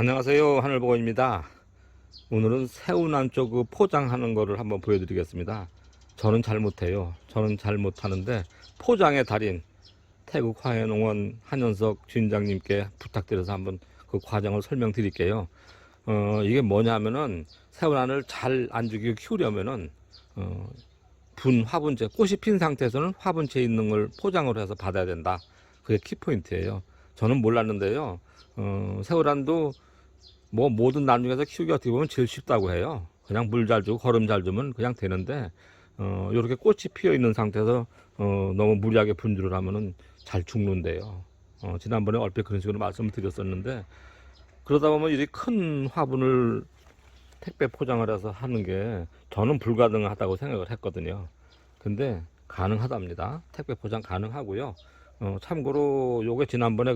안녕하세요, 하늘보건입니다. 오늘은 새우난 쪽 포장하는 거를 한번 보여드리겠습니다. 저는 잘 못해요. 저는 잘 못하는데 포장의 달인 태국 화해농원 한현석 주인장님께 부탁드려서 한번 그 과정을 설명드릴게요. 이게 뭐냐면은 새우난을 잘 안죽이고 키우려면은 화분째, 꽃이 핀 상태에서는 화분째에 있는 걸 포장을 해서 받아야 된다. 그게 키포인트예요. 저는 몰랐는데요. 새우란도 뭐 모든 난 중에서 키우기 어떻게 보면 제일 쉽다고 해요. 그냥 물 잘 주고 거름 잘 주면 그냥 되는데 이렇게 꽃이 피어 있는 상태에서 너무 무리하게 분주를 하면은 잘 죽는데요. 지난번에 얼핏 그런 식으로 말씀을 드렸었는데, 그러다 보면 이렇게 큰 화분을 택배 포장을 해서 하는 게 저는 불가능하다고 생각을 했거든요. 근데 가능하답니다. 택배 포장 가능하고요. 참고로 요게 지난번에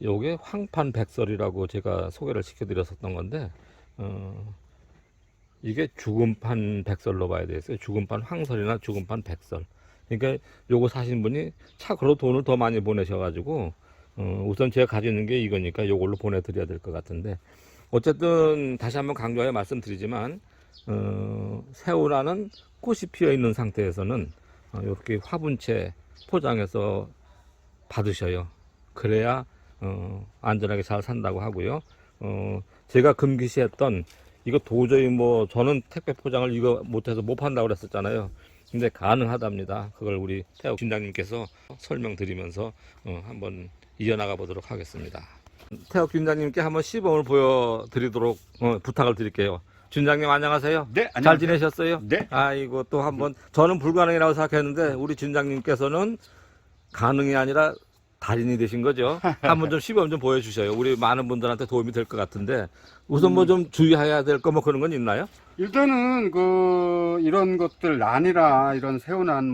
요게 황판 백설이라고 제가 소개를 시켜드렸었던 건데, 이게 죽음판 백설로 봐야 되겠어요. 죽음판 황설이나 죽음판 백설. 그러니까 요거 사신 분이 차고로 돈을 더 많이 보내셔가지고, 우선 제가 가지고 있는 게 이거니까 요걸로 보내드려야 될 것 같은데, 어쨌든 다시 한번 강조하여 말씀드리지만, 새우라는 꽃이 피어 있는 상태에서는 이렇게 화분채 포장해서 받으셔요. 그래야 안전하게 잘 산다고 하고요. 제가 금기시했던 이거 도저히 뭐 저는 택배 포장을 이거 못해서 못 판다고 그랬었잖아요. 근데 가능하답니다. 그걸 우리 태욱 팀장님께서 설명드리면서 한번 이어나가 보도록 하겠습니다. 태욱 팀장님께 한번 시범을 보여드리도록 부탁을 드릴게요. 팀장님 안녕하세요. 네, 잘 안녕하세요. 지내셨어요? 네. 아이고 또 한번 저는 불가능이라고 생각했는데 우리 팀장님께서는 가능이 아니라 달인이 되신 거죠. 한번 좀 시범 좀 보여주셔요. 우리 많은 분들한테 도움이 될 것 같은데 우선 뭐 좀 주의해야 될 거 뭐 그런 건 있나요? 일단은 이런 것들 난이라 이런 새우난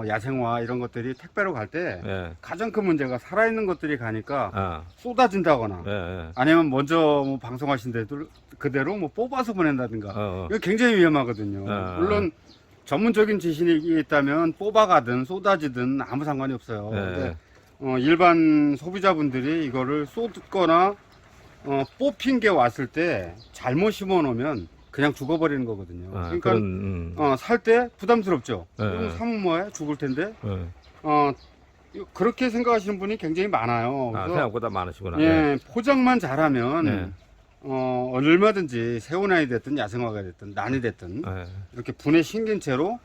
야생화 이런 것들이 택배로 갈 때 예. 가장 큰 문제가 살아있는 것들이 가니까 아, 쏟아진다거나 예, 예. 아니면 먼저 방송하신 데도 그대로 뽑아서 보낸다든가 이거 굉장히 위험하거든요. 물론 전문적인 지식이 있다면 뽑아가든 쏟아지든 아무 상관이 없어요. 예. 근데 일반 소비자분들이 이거를 쏟거나 뽑힌 게 왔을 때 잘못 심어 놓으면 그냥 죽어버리는 거거든요. 그러니까 살 때 부담스럽죠. 예. 사면 뭐해? 죽을 텐데. 예. 그렇게 생각하시는 분이 굉장히 많아요. 아, 그래서 생각보다 많으시구나. 예, 포장만 잘하면 네. 얼마든지 새우난이 됐든 야생화가 됐든 난이 됐든 예. 이렇게 분해 신긴 채로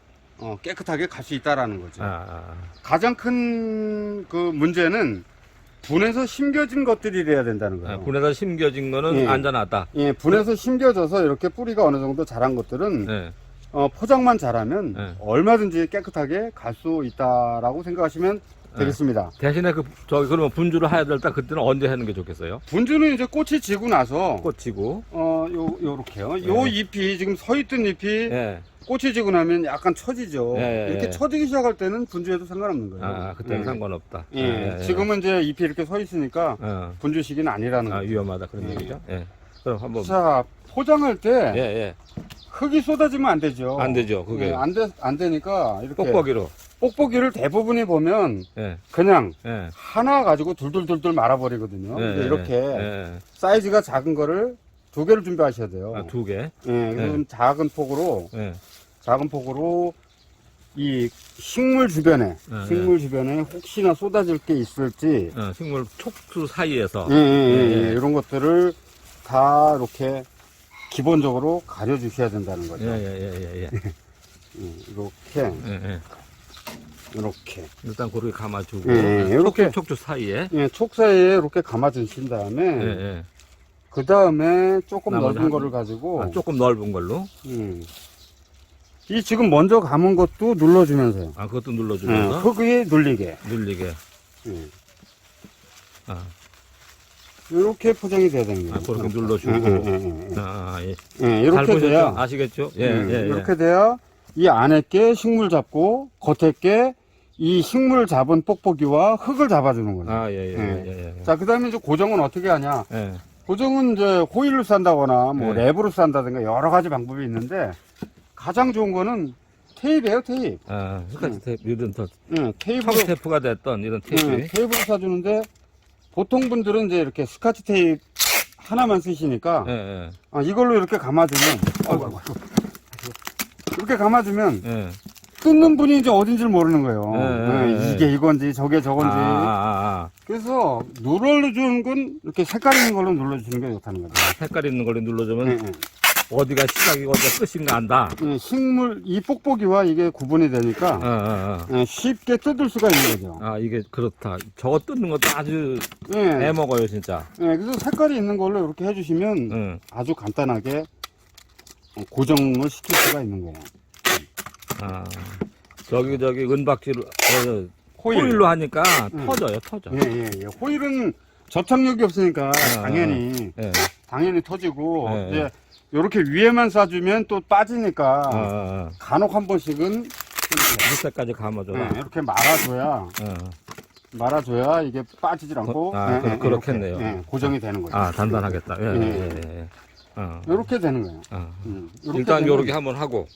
깨끗하게 갈 수 있다라는 거죠. 아. 가장 큰 문제는 분해서 심겨진 것들이 돼야 된다는 거예요. 분해서 심겨진 거는 예. 안전하다. 예, 분해서 심겨져서 이렇게 뿌리가 어느 정도 자란 것들은 예. 포장만 잘하면 네. 얼마든지 깨끗하게 갈 수 있다라고 생각하시면 되겠습니다. 대신에 그러면 분주를 해야 될 때 그때는 언제 하는 게 좋겠어요? 분주는 이제 꽃이 지고 나서 꽂히고. 요렇게요. 네. 요 잎이 지금 서 있던 잎이 예. 꽃이 지고 나면 약간 처지죠. 예, 예, 이렇게 예. 처지기 시작할 때는 분주해도 상관없는 거예요. 아, 그때는 예. 상관없다. 예. 지금은 이제 잎이 이렇게 서 있으니까 분주 시기는 아니라는 거죠. 위험하다 그런 예. 얘기죠. 예. 그럼 한번. 자, 포장할 때 예, 예. 흙이 쏟아지면 안 되죠. 안 되죠, 그게. 예, 안 되니까 이렇게 뽁뽁이로. 뽁뽁이를 대부분이 보면 예. 그냥 예. 하나 가지고 둘둘둘둘 말아버리거든요. 예, 근데 예, 이렇게 예. 사이즈가 작은 거를 2개를 준비하셔야 돼요. 아, 2개. 예, 그럼 작은 폭으로 예. 이 식물 주변에 예. 혹시나 쏟아질 게 있을지 식물 촉수 사이에서. 예, 이런 것들을 다 이렇게 기본적으로 가려 주셔야 된다는 거죠. 예. 이렇게 예. 이렇게 일단 그렇게 감아주고. 이렇게 촉수 사이에. 촉 사이에 이렇게 감아 주신 다음에 예. 그 다음에 조금 나머지 넓은 거를 가지고 조금 넓은 걸로. 이 지금 먼저 감은 것도 눌러주면서요. 아, 그것도 눌러주면서. 흙이 눌리게. 아, 이렇게 포장이 돼야 되는 거예요. 그렇게 눌러주고. 예. 이렇게 잘 보셨죠? 돼야 아시겠죠? 예. 이렇게 돼야 이 안에 게 식물 잡고 겉에 게 이 식물 잡은 뽁뽁이와 흙을 잡아주는 거예요. 아, 예. 자, 그 다음에 이제 고정은 어떻게 하냐? 예. 고정은 이제 호일을 싼다거나 네. 랩으로 싼다든가 여러 가지 방법이 있는데 가장 좋은 거는 테이프예요, 테이프. 아, 스카치 테이프, 이런 더, 테이프로, 청 테이프가 됐던 이런 테이프. 테이프로 사주는데 보통 분들은 이제 이렇게 스카치 테이프 하나만 쓰시니까 예, 예. 이걸로 이렇게 감아주면 이렇게 감아주면 예. 끊는 분이 이제 어딘지 모르는 거예요. 예. 이게 이건지 저게 저건지. 그래서 눌러주는 건 이렇게 색깔 있는 걸로 눌러주시는 게 좋다는 거죠. 색깔 있는 걸로 눌러주면 예, 어디가 시작이고 어디가 끝인가 안다. 식물 이 뽁뽁이와 이게 구분이 되니까 쉽게 뜯을 수가 있는 거죠. 아, 이게 그렇다. 저거 뜯는 것도 아주 예. 애먹어요, 진짜. 그래서 색깔이 있는 걸로 이렇게 해주시면 아주 간단하게 고정을 시킬 수가 있는 거예요. 아, 저기 은박지로 호일로 하니까 터져요, 터져. 예. 호일은 접착력이 없으니까 당연히 터지고 이제 이렇게 위에만 쏴주면 또 빠지니까 간혹 한 번씩은 밑에까지 감아줘라. 이렇게 말아줘야 이게 빠지질 않고 그렇겠네요. 이렇게, 고정이 되는 거죠. 아, 단단하겠다. 이렇게 되는 거예요. 일단 요렇게 한번 하고.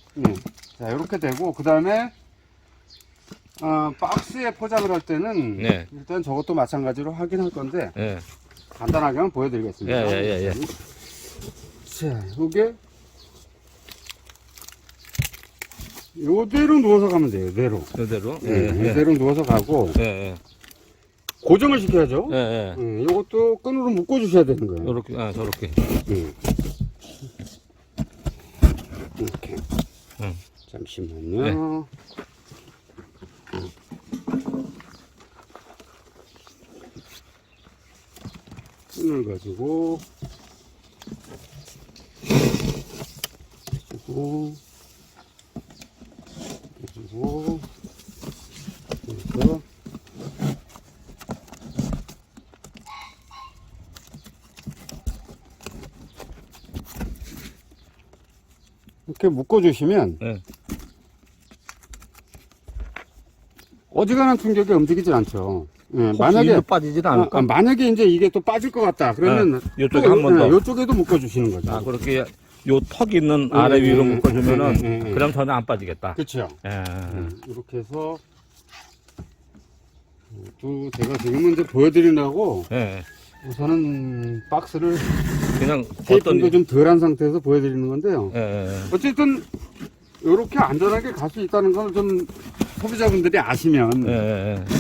자, 이렇게 되고 그 다음에 박스에 포장을 할 때는 일단 저것도 마찬가지로 확인할 건데 간단하게 한번 보여드리겠습니다. 자, 요게 요대로 누워서 가면 돼요. 요대로. 요대로 누워서 가고 고정을 시켜야죠. 요것도 끈으로 묶어 주셔야 되는 거예요. 요렇게, 저렇게. 이렇게. 잠시만요. 끈을 가지고 그리고 그래서 이렇게 묶어주시면 어지간한 충격이 움직이질 않죠. 만약에 빠지질 않을까? 만약에 이제 이게 또 빠질 것 같다. 그러면 이쪽에 한 번 더. 이쪽에도 묶어주시는 거죠. 그렇게 요 턱 있는 아래 위로 묶어주면은 그럼 전혀 안 빠지겠다. 그렇죠. 이렇게 해서 또 제가 지금은 이제 보여드리려고 우선은 박스를 그냥 테이프도 좀 덜한 상태에서 보여드리는 건데요. 어쨌든 이렇게 안전하게 갈 수 있다는 걸 좀 소비자분들이 아시면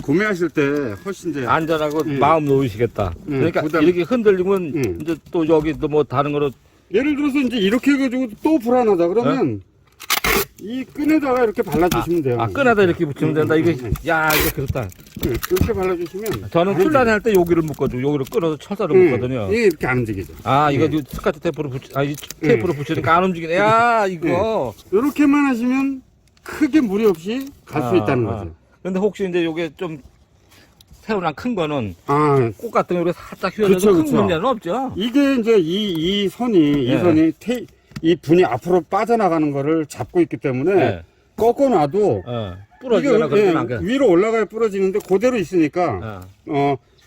구매하실 때 훨씬 이제 안전하고 마음 놓으시겠다. 그러니까 이렇게 흔들리면 이제 또 여기도 뭐 다른 거로 예를 들어서 이제 이렇게 해가지고 또 불안하다 그러면 이 끈에다가 이렇게 발라주시면 돼요. 끈에다 이렇게 붙이면 된다. 이게 야 이게 그렇다. 이렇게 발라주시면 저는 풀란에 할 때 여기를 묶어줘. 여기를 끌어서 철사를 묶거든요. 이게 이렇게 안 움직이죠. 이거 스카치 테이프로 이 테이프로 붙이니까 안 움직이네. 야 이거 이렇게만 하시면 크게 무리 없이 갈 수 있다는 거죠. 근데 혹시 이제 요게 좀 새우랑 큰 거는 꽃 같은 거 살짝 그쵸, 휘어져서 큰 그쵸. 문제는 없죠. 이게 이제 이 선이 이 분이 앞으로 빠져나가는 거를 잡고 있기 때문에 꺾어놔도 부러지거나 그러진 않게. 위로 올라가야 부러지는데 그대로 있으니까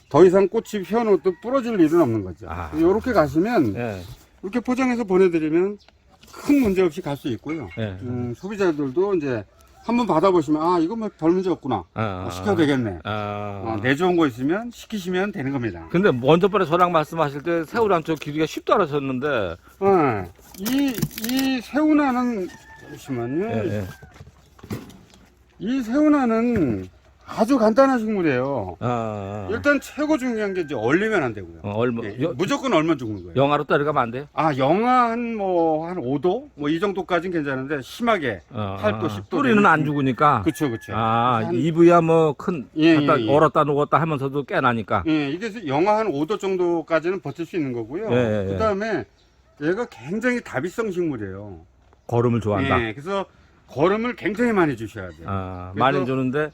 더 이상 꽃이 휘어놓도 부러질 일은 없는 거죠. 이렇게 가시면 이렇게 포장해서 보내드리면 큰 문제 없이 갈 수 있고요. 소비자들도 이제 한번 받아보시면 이거 뭐 별 문제 없구나. 시켜도 되겠네. 내 좋은 거 있으면 시키시면 되는 겁니다. 근데 먼저 번에 저랑 말씀하실 때 새우랑 저 길이가 10도 알아셨는데 이 새우나는 잠시만요. 이 새우나는 아주 간단한 식물이에요. 일단 최고 중요한 게 이제 얼리면 안 되고요. 무조건 얼면 죽는 거예요. 영하로 따라가면 안 돼요? 영하 한 5도? 뭐 이 정도까지는 괜찮은데 심하게 8도, 10도. 뿌리는 안 죽으니까. 그쵸. 이브야 뭐 큰, 얼었다 녹았다 하면서도 꽤 나니까. 이게 영하 한 5도 정도까지는 버틸 수 있는 거고요. 그 다음에 얘가 굉장히 다비성 식물이에요. 거름을 좋아한다. 그래서 거름을 굉장히 많이 주셔야 돼요. 많이 주는데.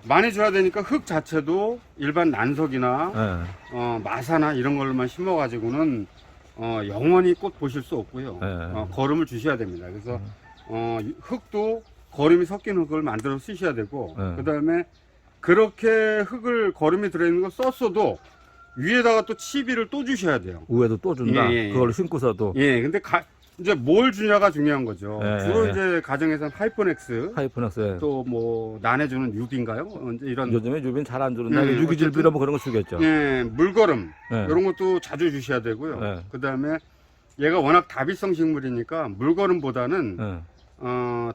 많이 줘야 되니까 흙 자체도 일반 난석이나 마사나 이런 걸로만 심어가지고는 영원히 꽃 보실 수 없고요. 거름을 주셔야 됩니다. 그래서 흙도 거름이 섞인 흙을 만들어 쓰셔야 되고 그 다음에 그렇게 거름이 들어있는 걸 썼어도 위에다가 또 치비를 또 주셔야 돼요. 위에도 또 준다. 그걸 심고서도. 근데 이제 뭘 주냐가 중요한 거죠. 예, 주로 예. 이제 가정에서는 하이퍼넥스, 하이퍼넥스. 또 뭐 난해주는 유비인가요? 이제 이런 요즘에 유빈 잘 안 주는데 네, 유기질비로 뭐 그런 거 주겠죠. 예, 물거름 예. 이런 것도 자주 주셔야 되고요. 예. 그다음에 얘가 워낙 다비성 식물이니까 물거름보다는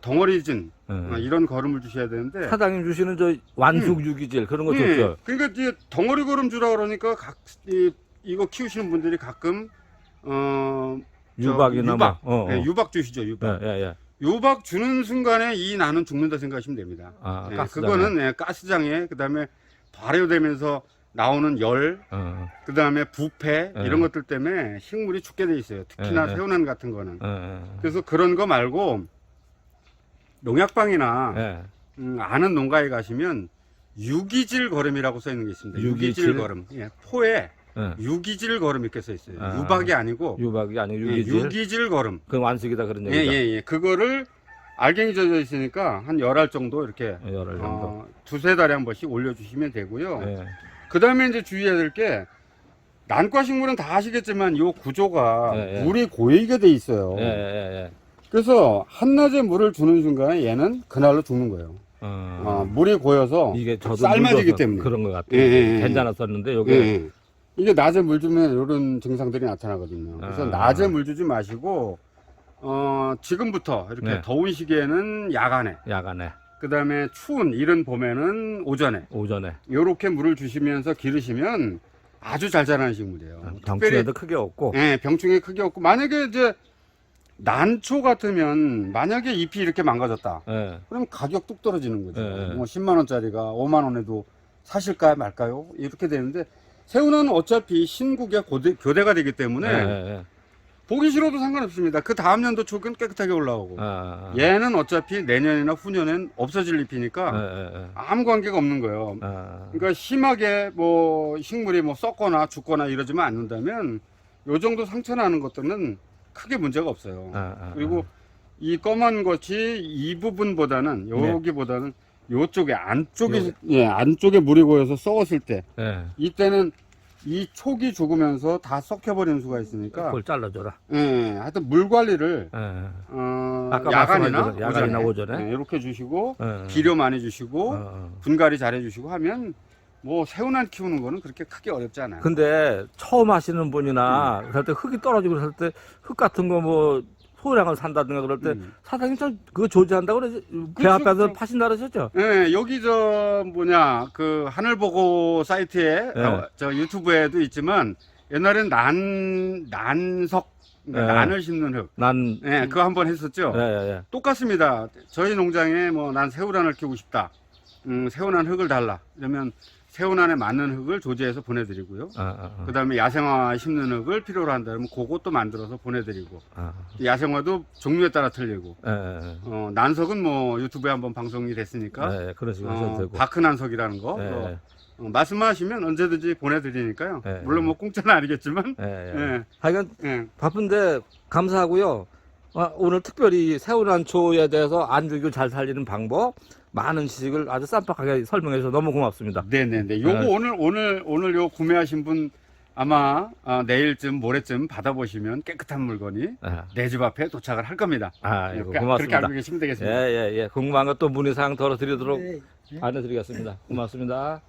덩어리진 예. 이런 거름을 주셔야 되는데 사장님 주시는 저 완숙 유기질 그런 거 예, 좋죠. 그러니까 이제 덩어리 거름 주라 그러니까 이거 키우시는 분들이 가끔 유박이나 유박, 뭐. 예, 유박 주시죠. 유박. 예, 예, 예. 유박 주는 순간에 이 나는 죽는다 생각하시면 됩니다. 아, 예, 가스장에. 그거는 가스장에 그다음에 발효되면서 나오는 열, 그다음에 부패 예. 이런 것들 때문에 식물이 죽게 돼 있어요. 특히나 예, 예. 새우난 같은 거는. 예, 그래서 그런 거 말고 농약방이나 예. 아는 농가에 가시면 유기질 거름이라고 써 있는 게 있습니다. 유기질? 거름. 예, 포에 예. 유기질 거름 이렇게 써 있어요. 아. 유박이 아니고 유박이 아니고 예, 유기질. 유기질 거름. 그건 완숙이다 그런 예, 얘기죠. 예, 예. 그거를 알갱이 젖어 있으니까 한 열알 정도 이렇게 열흘 정도. 두세 달에 한 번씩 올려주시면 되고요. 예. 그 다음에 이제 주의해야 될 게 난과 식물은 다 아시겠지만 이 구조가 예, 예. 물이 고이게 돼 있어요. 예, 예, 예. 그래서 한낮에 물을 주는 순간에 얘는 그날로 죽는 거예요. 물이 고여서 이게 저도 삶아지기 물 줘서 때문에. 그런 것 같아요. 예, 예, 예. 괜찮았었는데 예, 요게 예. 이게 낮에 물 주면 이런 증상들이 나타나거든요. 그래서 아. 낮에 물 주지 마시고 지금부터 이렇게 네. 더운 시기에는 야간에, 야간에 그 다음에 추운 이른 봄에는 오전에 오전에 이렇게 물을 주시면서 기르시면 아주 잘 자라는 식물이에요. 병충해도 크게 없고 예, 병충해 크게 없고 만약에 이제 난초 같으면 만약에 잎이 이렇게 망가졌다. 예. 그럼 가격 뚝 떨어지는 거죠. 예, 예. 뭐 10만 원짜리가 5만 원에도 사실까요, 말까요? 이렇게 되는데 새우는 어차피 신국에 교대가 되기 때문에 예, 예. 보기 싫어도 상관없습니다. 그 다음 연도 초기는 깨끗하게 올라오고 아, 얘는 어차피 내년이나 후년엔 없어질 잎이니까 예, 예. 아무 관계가 없는 거예요. 아, 그러니까 심하게 뭐 식물이 뭐 썩거나 죽거나 이러지만 않는다면 요 정도 상처 나는 것들은 크게 문제가 없어요. 그리고 이 검은 것이 이 부분보다는 여기보다는 요쪽에 안쪽에 물이 고여서 썩었을 때 예. 이때는 이 촉이 죽으면서 다 썩혀버리는 수가 있으니까 그걸 잘라줘라. 예, 하여튼 물 관리를 예. 야간이나 말씀하신 야간이나 오전에. 이렇게 주시고 예. 비료 많이 주시고 어. 분갈이 잘 해주시고 하면 뭐 새우난 키우는 거는 그렇게 크게 어렵지 않아요. 근데 처음 하시는 분이나 그럴 때 흙이 떨어지고 그럴 때 흙 같은 거 뭐 소량을 산다든가 그럴 때 사장님 좀 그거 조지한다고 그러지 배 앞에서 그렇죠. 파신다 그러셨죠? 예, 여기 그 하늘보고 사이트에 저 유튜브에도 있지만 옛날엔 난석 그러니까 난을 심는 흙. 난 예, 그거 한번 했었죠. 예, 예, 예. 똑같습니다. 저희 농장에 뭐 난 새우란을 키우고 싶다. 새우난 흙을 달라. 그러면 새우난에 맞는 흙을 조제해서 보내드리고요. 그 다음에 야생화 심는 흙을 필요로 한다면 그것도 만들어서 보내드리고. 야생화도 종류에 따라 틀리고. 예, 예. 난석은 뭐 유튜브에 한번 방송이 됐으니까. 예, 그런 식으로 하셔도 되고. 바크난석이라는 거. 예, 말씀만 하시면 언제든지 보내드리니까요. 예, 물론 뭐 공짜는 아니겠지만. 예, 예. 예. 하여간 예. 바쁜데 감사하고요. 오늘 특별히 새우난초에 대해서 안주기를 잘 살리는 방법 많은 지식을 아주 쌈박하게 설명해 주셔서 너무 고맙습니다. 네네네. 요거 오늘 요 구매하신 분 아마 내일쯤 모레쯤 받아보시면 깨끗한 물건이 내 집 앞에 도착을 할 겁니다. 고맙습니다. 그렇게 알고 계시면 되겠습니다. 예. 궁금한 것도 문의사항 덜어 드리도록 안내드리겠습니다. 고맙습니다.